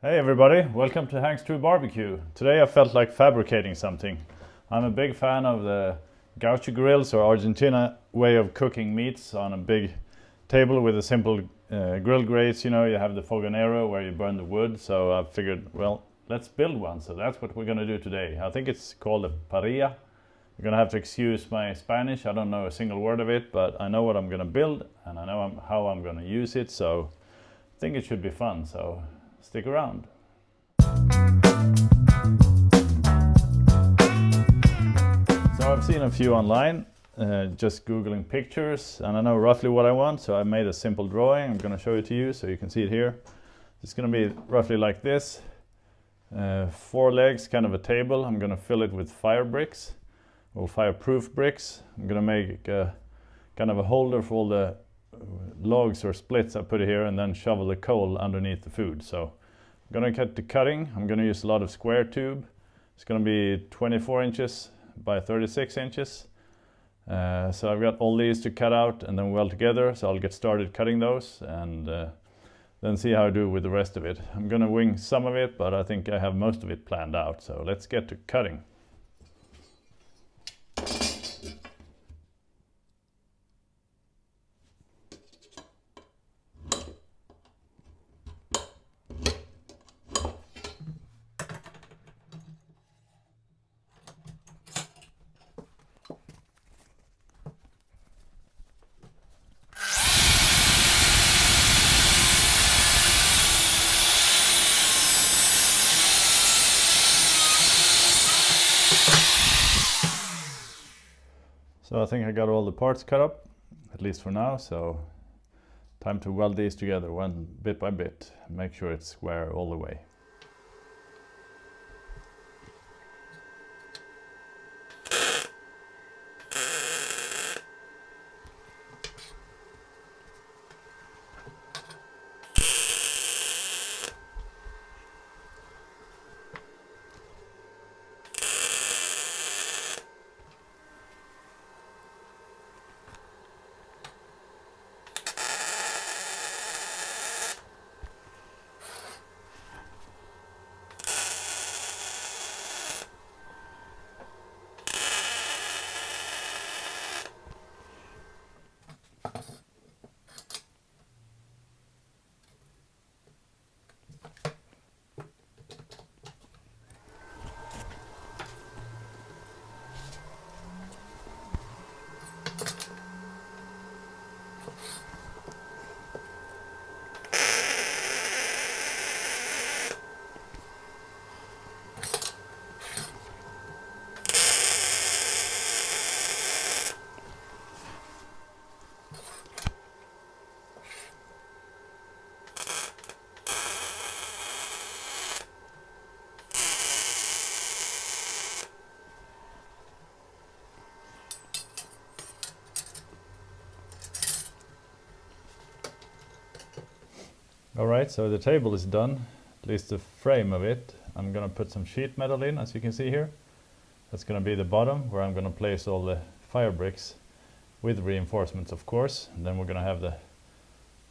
Hey everybody, welcome to Hank's True Barbecue. Today I felt like fabricating something. I'm a big fan of the gaucho grills or Argentina way of cooking meats on a big table with a simple grill grates. You know, you have the fogonero where you burn the wood. So I figured, well, let's build one. So that's what we're gonna do today. I think it's called a parrilla. You're gonna have to excuse my Spanish. I don't know a single word of it, but I know what I'm gonna build and I know how I'm gonna use it. So I think it should be fun. So stick around. So I've seen a few online, just googling pictures, and I know roughly what I want, so I made a simple drawing. I'm going to show it to you so you can see it here. It's going to be roughly like this. 4 legs, kind of a table. I'm going to fill it with fire bricks or fireproof bricks. I'm going to make kind of a holder for all the logs or splits I put here, and then shovel the coal underneath the food. So I'm going to cut the cutting. I'm going to use a lot of square tube. It's going to be 24 inches by 36 inches. So I've got all these to cut out and then weld together. So I'll get started cutting those and then see how I do with the rest of it. I'm going to wing some of it, but I think I have most of it planned out. So let's get to cutting. So I think I got all the parts cut up, at least for now, so time to weld these together one bit by bit, make sure it's square all the way. Alright, so the table is done, at least the frame of it. I'm going to put some sheet metal in, as you can see here. That's going to be the bottom, where I'm going to place all the fire bricks with reinforcements, of course. And then we're going to have the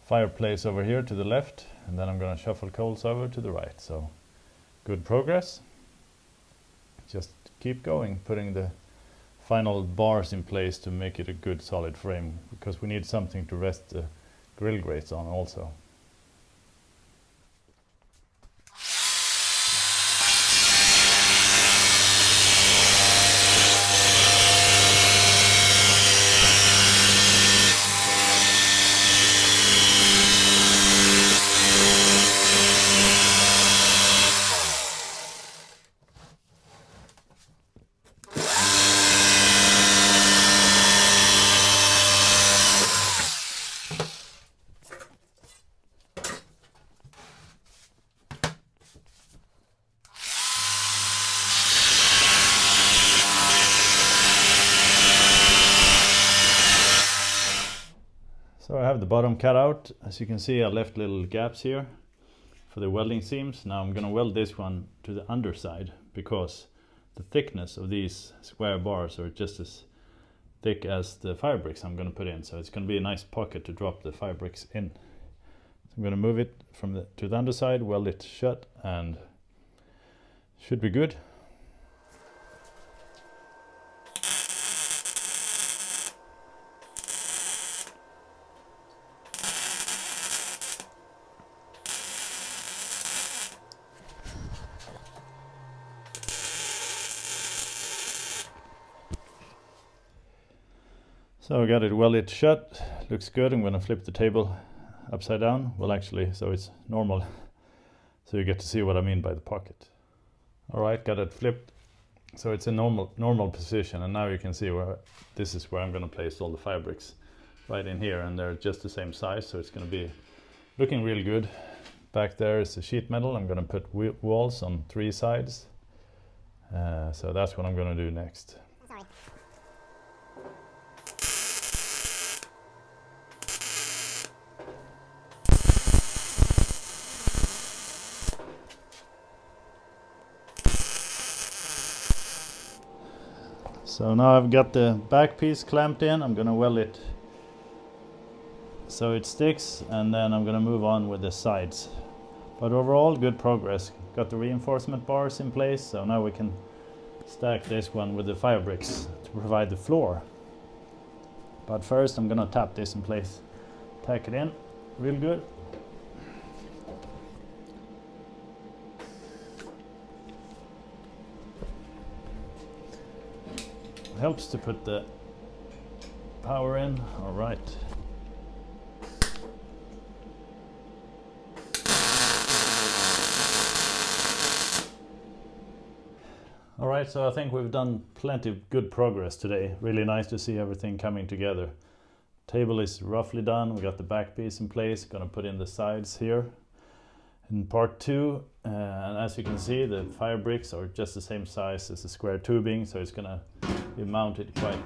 fireplace over here to the left, and then I'm going to shuffle coals over to the right. So, good progress. Just keep going, putting the final bars in place to make it a good solid frame, because we need something to rest the grill grates on also. So I have the bottom cut out. As you can see, I left little gaps here for the welding seams. Now I'm going to weld this one to the underside because the thickness of these square bars are just as thick as the fire bricks I'm going to put in. So it's going to be a nice pocket to drop the fire bricks in. So I'm going to move it from to the underside, weld it shut, and should be good. So I got it welded shut, looks good. I'm going to flip the table upside down. Well, actually, so it's normal. So you get to see what I mean by the pocket. All right, got it flipped. So it's a normal position, and now you can see where this is where I'm going to place all the fabrics, right in here, and they're just the same size, so it's going to be looking really good. Back there is the sheet metal. I'm going to put walls on 3 sides. So that's what I'm going to do next. Sorry. So now I've got the back piece clamped in. I'm going to weld it so it sticks, and then I'm going to move on with the sides. But overall, good progress. Got the reinforcement bars in place, so now we can stack this one with the fire bricks to provide the floor. But first I'm going to tap this in place. Tack it in real good. Helps to put the power in. All right. All right, so I think we've done plenty of good progress today. Really nice to see everything coming together. Table is roughly done. We got the back piece in place. Gonna put in the sides here. In part 2, and as you can see, the fire bricks are just the same size as the square tubing, so it's gonna be mounted quite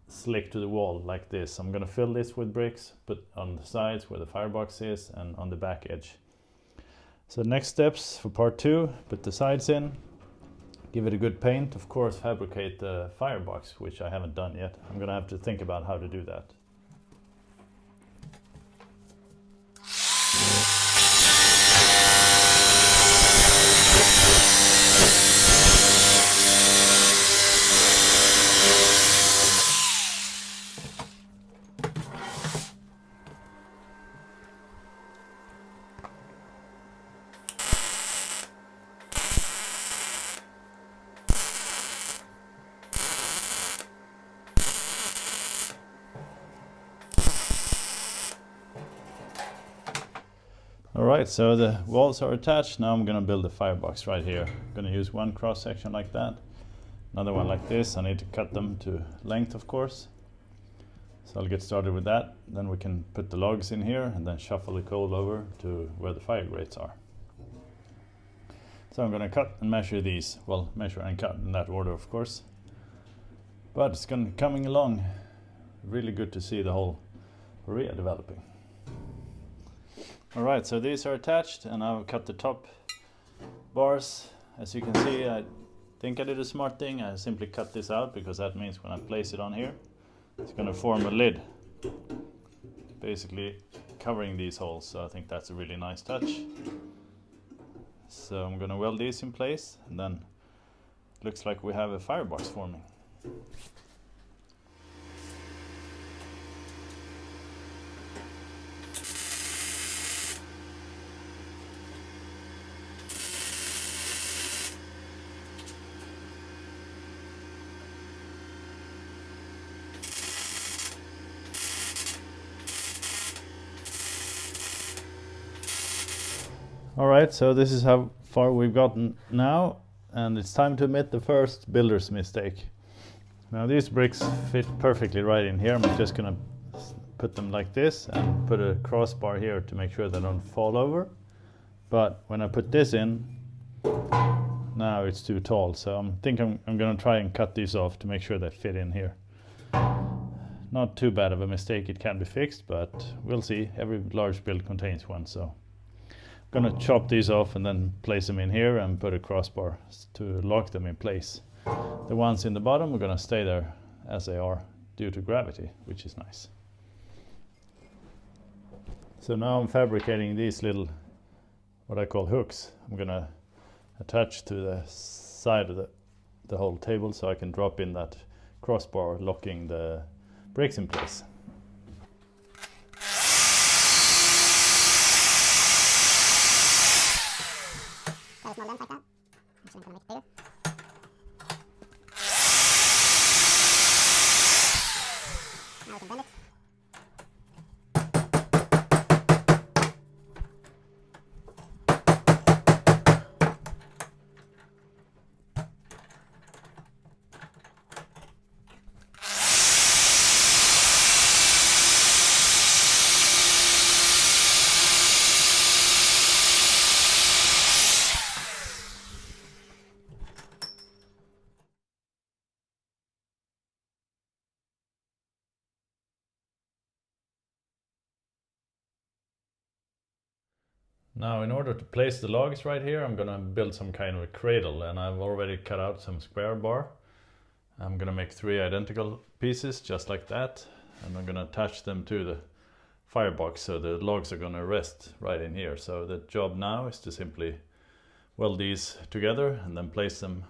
slick to the wall like this. I'm gonna fill this with bricks, put on the sides where the firebox is and on the back edge. So next steps for part 2, put the sides in, give it a good paint, of course fabricate the firebox, which I haven't done yet. I'm gonna have to think about how to do that. Alright, so the walls are attached. Now I'm going to build a firebox right here. I'm going to use one cross section like that, another one like this. I need to cut them to length, of course. So I'll get started with that. Then we can put the logs in here and then shuffle the coal over to where the fire grates are. So I'm going to cut and measure these. Well, measure and cut in that order, of course. But it's coming along. Really good to see the whole Parrilla developing. Alright, so these are attached, and I've cut the top bars. As you can see, I think I did a smart thing. I simply cut this out, because that means when I place it on here, it's going to form a lid, basically covering these holes. So I think that's a really nice touch. So I'm going to weld these in place, and then it looks like we have a firebox forming. Alright, so this is how far we've gotten now, and it's time to admit the first builder's mistake. Now these bricks fit perfectly right in here. I'm just gonna put them like this and put a crossbar here to make sure they don't fall over. But when I put this in, now it's too tall, so I'm gonna try and cut these off to make sure they fit in here. Not too bad of a mistake, it can be fixed, but we'll see. Every large build contains one, so I'm gonna chop these off and then place them in here and put a crossbar to lock them in place. The ones in the bottom are gonna stay there as they are due to gravity, which is nice. So now I'm fabricating these little, what I call hooks. I'm gonna attach to the side of the whole table so I can drop in that crossbar locking the bricks in place. Got a small length like that. Actually, I'm gonna make it bigger. Now we can bend it. Now in order to place the logs right here, I'm gonna build some kind of a cradle, and I've already cut out some square bar. I'm gonna make 3 identical pieces just like that, and I'm gonna attach them to the firebox so the logs are gonna rest right in here. So the job now is to simply weld these together and then place them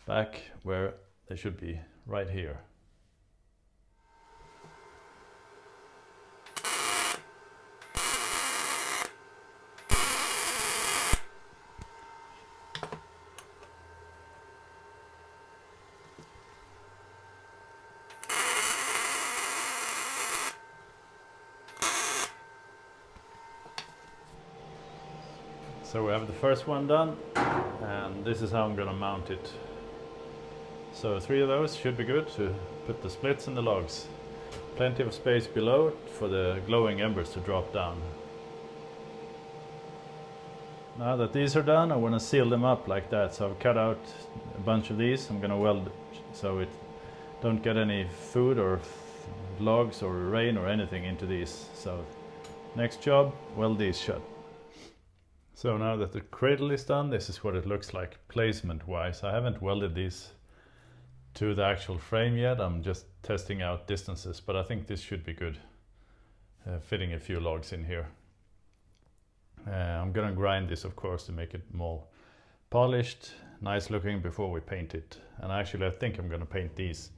back where they should be, right here. So we have the first one done, and this is how I'm gonna mount it. So 3 of those should be good to put the splits in the logs. Plenty of space below for the glowing embers to drop down. Now that these are done, I want to seal them up like that. So I've cut out a bunch of these. I'm gonna weld so it don't get any food or logs or rain or anything into these. So next job, weld these shut. So now that the cradle is done, this is what it looks like placement wise. I haven't welded these to the actual frame yet. I'm just testing out distances, but I think this should be good, fitting a few logs in here. I'm gonna grind this, of course, to make it more polished, nice looking before we paint it. And actually I think I'm gonna paint these,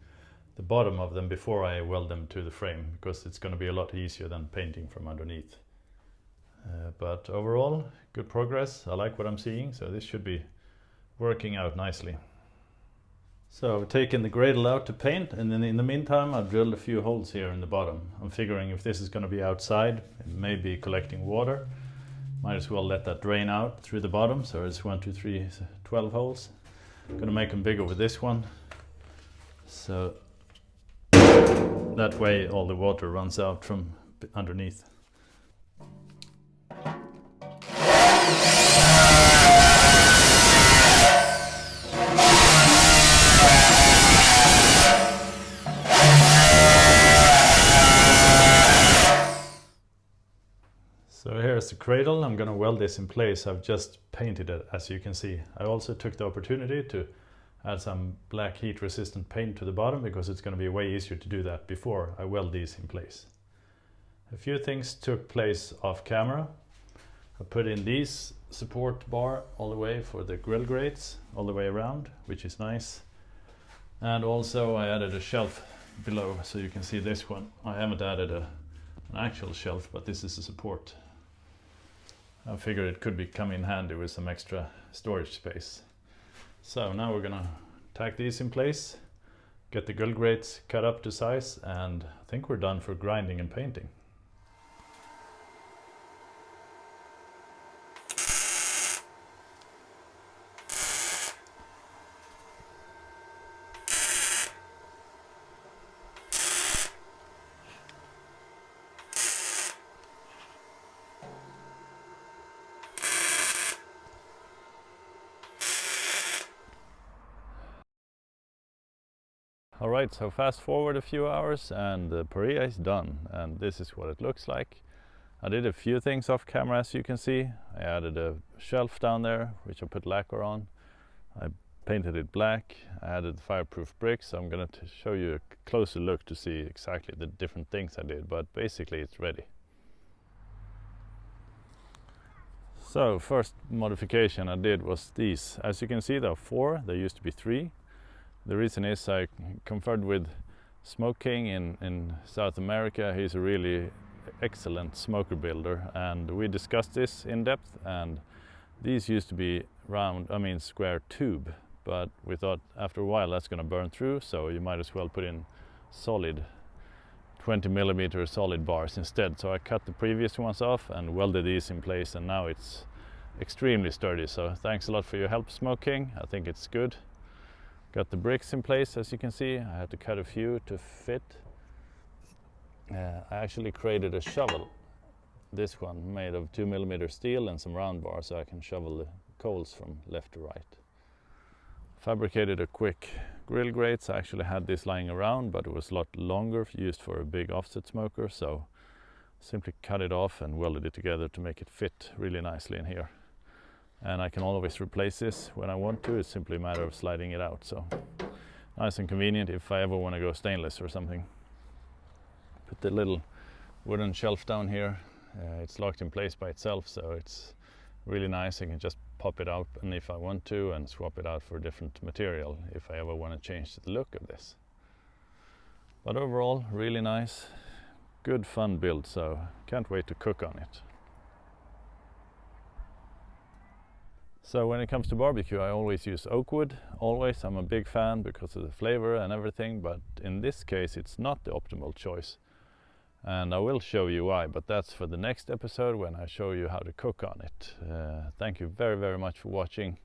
the bottom of them, before I weld them to the frame, because it's gonna be a lot easier than painting from underneath. But overall, good progress. I like what I'm seeing, so this should be working out nicely. So I've taken the cradle out to paint, and then in the meantime I've drilled a few holes here in the bottom. I'm figuring if this is going to be outside, it may be collecting water. Might as well let that drain out through the bottom. So it's 1, 2, 3, 12 holes. I'm going to make them bigger with this one. So that way all the water runs out from underneath. So here's the cradle. I'm going to weld this in place. I've just painted it, as you can see. I also took the opportunity to add some black heat resistant paint to the bottom, because it's going to be way easier to do that before I weld these in place. A few things took place off camera. I put in these support bar all the way for the grill grates all the way around, which is nice. And also I added a shelf below, so you can see this one. I haven't added an actual shelf, but this is a support. I figured it could come in handy with some extra storage space. So now we're gonna tack these in place, get the grill grates cut up to size, and I think we're done for grinding and painting. Alright, so fast forward a few hours and the Parrilla is done, and this is what it looks like. I did a few things off camera, as you can see. I added a shelf down there, which I put lacquer on. I painted it black. I added fireproof bricks. So I'm going to show you a closer look to see exactly the different things I did, but basically it's ready. So first modification I did was these. As you can see, there are 4. There used to be 3. The reason is I conferred with Smoke King in South America. He's a really excellent smoker builder, and we discussed this in depth. And these used to be square tube, but we thought after a while that's going to burn through, so you might as well put in solid 20mm solid bars instead. So I cut the previous ones off and welded these in place, and now it's extremely sturdy. So thanks a lot for your help, Smoke King. I think it's good. Got the bricks in place, as you can see. I had to cut a few to fit. I actually created a shovel, this one made of 2mm steel and some round bars, so I can shovel the coals from left to right. Fabricated a quick grill grates. I actually had this lying around, but it was a lot longer, used for a big offset smoker, so simply cut it off and welded it together to make it fit really nicely in here. And I can always replace this when I want to. It's simply a matter of sliding it out, so nice and convenient if I ever want to go stainless or something. Put the little wooden shelf down here. It's locked in place by itself, so it's really nice. I can just pop it out, and if I want to, and swap it out for a different material if I ever want to change the look of this. But overall, really nice, good fun build, so can't wait to cook on it. So when it comes to barbecue, I always use oak wood. Always. I'm a big fan because of the flavor and everything, but in this case it's not the optimal choice. And I will show you why, but that's for the next episode when I show you how to cook on it. Thank you very, very much for watching.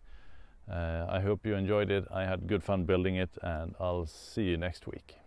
I hope you enjoyed it. I had good fun building it, and I'll see you next week.